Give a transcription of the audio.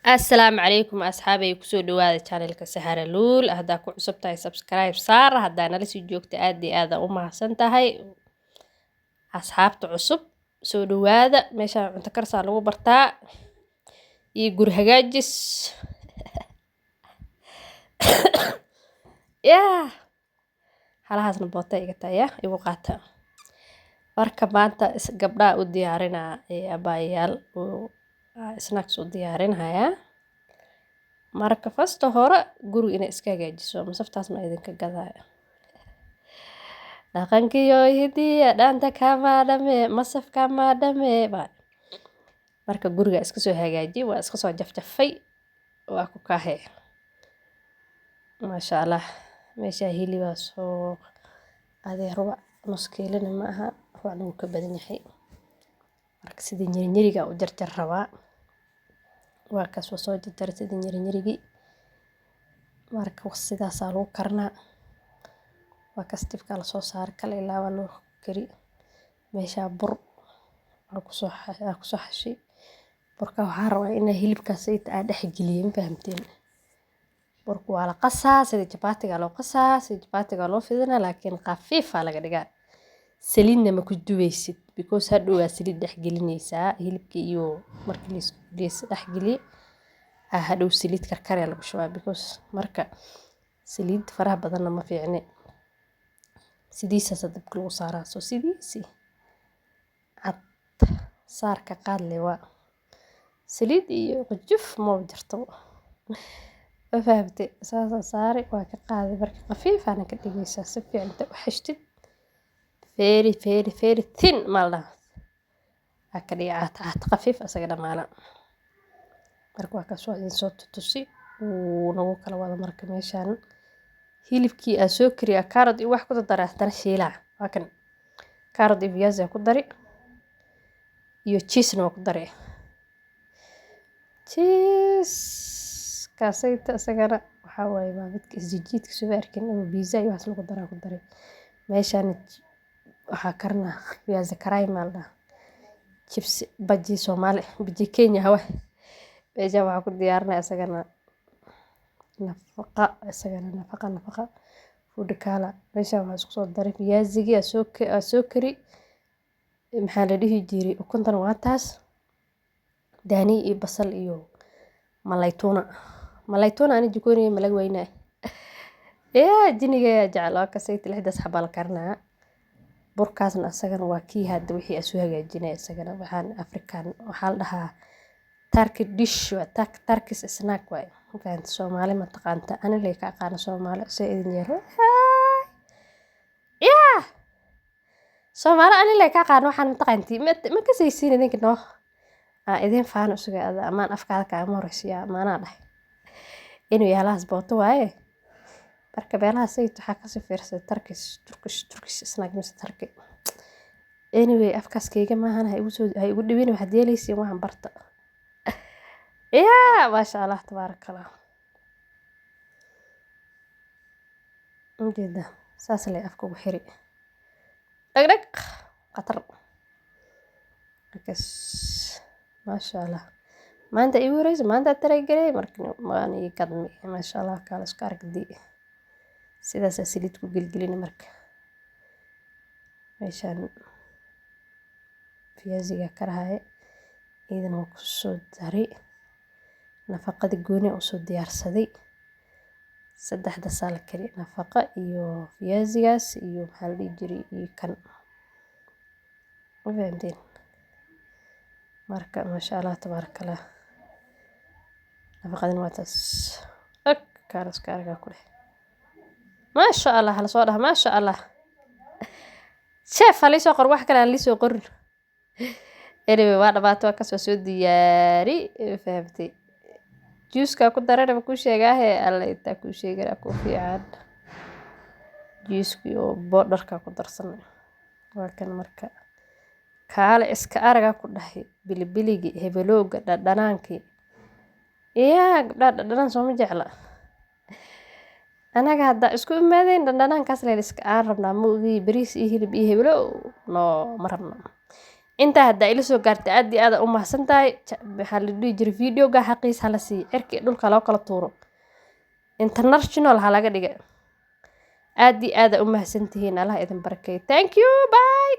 السلام عليكم أصحابي كسو دواada channelka Sahara Lul hadaa ku cusub tahay subscribe saar hadaa nala sii joogta aad iyo aad u mahadsan tahay asxaabta cusub soo dhawaada meesha cunto karsaa lagu bartaa iyo guri hagaajis halahaasna boota iga taya igu qaata marka maanta gabdhaha u diyaarinaa abaayaal snacks u diyaarinaya marka fasta hore guriga inay iska hagaajiso masaftaas ma idinka gadaayo dhaqankiyo hidiya dhaanta kama dhame masaf kama dhame marka guriga iska soo hagaaji waa iska soo jafjafay waa ku kaahee maasha Allah meesha hilibaa soo adeerwa nus kiilana ma aha ruuxna wuu ka badan yahay marka sidii nyirinyiriga u jarjar rabaa waa kaas soo jarjar sidii nyirinyirigi marka sidaas lagu karnaa waa kaas dibka la soo saar kale ilaa waa loo kari meesha bur ku soo xashi burka waxaa rabaa in hilibkaas ay dhex geliyeen fahamteen burku waa la qasaa sidii chapatiga loo qasaa sidii chapatiga loo fidina laakiin khafiif laga dhigaa saliidna ma ku duwaysid because hadhow waa saliid dhex gelinaysaa hilibka iyo markii la isku dhex geliyo hadhow saliid karkar lagu shubaa because marka saliid faraha badan ma fiicne sidiisa dabka lagu saaraa soo sidiisi cad saarka qaad lewa saliid iyo qujuf ma jirto fahamtay saasa saari waa ka qaaday marka khafiif aan ka dhigaysaa si fiican u xishtid very thin malda akadiya aad khafiif asaga dhamaana marka waa ka soo soo tusi nagu kala wada marka meeshan hilibkii aan soo kariya carrot iyo wax ku daraastana shiilaa waa kan carrot iyo viazi ku dari iyo cheese na ku dari cheese kaasayta asagana waxa way midka isjiidka soo arkin oo pizza iyo wax lagu daraa ku dari meeshan waxa karna viazi karay malda chips baji Soomaali baji Kenya hawa meesha waxa ku diyaarnaa asagana nafaqa food kala meesha waxa isku soo daray viaziga soo kari maxaa la dhihi jiray ukuntan waa taas daani iyo basal iyo malaytuna ani jikoni malag weyna jiniga jaclo ka sayt lixdas xabal karnaa burkaasna asagana waa kii hadda wixii soo hagaajinay asagana waxaan African waxa la dhahaa Turkish dish waa Turkish snack way kan Soomaali ma taqaanta ani lay ka aqaan Soomaali say idin yaro Soomaali ani lay ka aqaan waxaan taqaanti ma ka saysiin idinka no idin faan usuga amaan afkaada ka amorsiya maana dhahay inuu yaalaas booto waaye marka beelaha sayt waxa ka soo fiirsay Turkish snack mis Turkish anyway afkaaskeyga maahan hay ugu dhibin waxa deelaysiin waxan barta ما شاء الله تبارك الله جدا ساسلي أفكو بحري دق قطر بس ما شاء الله ما أنت إيوريز ما أنت ترى جري مركني ما أنا يقدمي ما شاء الله كالس كارك دي سيدا ساسلي تقول جلجلين مرك مشان في زيجة كرهاي إذا ما كسود داري nafaqada gooni oo soo diyaarsaday saddexda saal kali nafaqa iyo viazigaas iyo maxaa la jiray iyo kan wadaadin marka ma sha Allah tabarakallah nafaqadan waa taas kaarga ku leh ma sha Allah hal soo dhaha ma sha Allah chef hali soo qor wax kale hali soo qor anyway waa dhawaato ka soo diyaari fahamtay juiska ku darana ku sheegahay alla inta ku sheegara ku fiican juiski oo borderka ku darsan waa kan marka kaale iska araga ku dhahay bilibiligi hebelooga dhadhanaanki dhadhanaan soo ma jecla anaga hadda isku imaadeen dhadhanaankaas la iska aan rabnaa muugi bariis iyo hilib iyo hebelo no marabna inta hadda ila soo gaartay aad iyo aad u mahadsantahay waxaa la dhihi jiray videoga xaqiis hala sii cirki dhulka loo kala tuuro international ha laga dhiga aad iyo aad u mahadsantihiin Allah idin barakeeyo thank you bye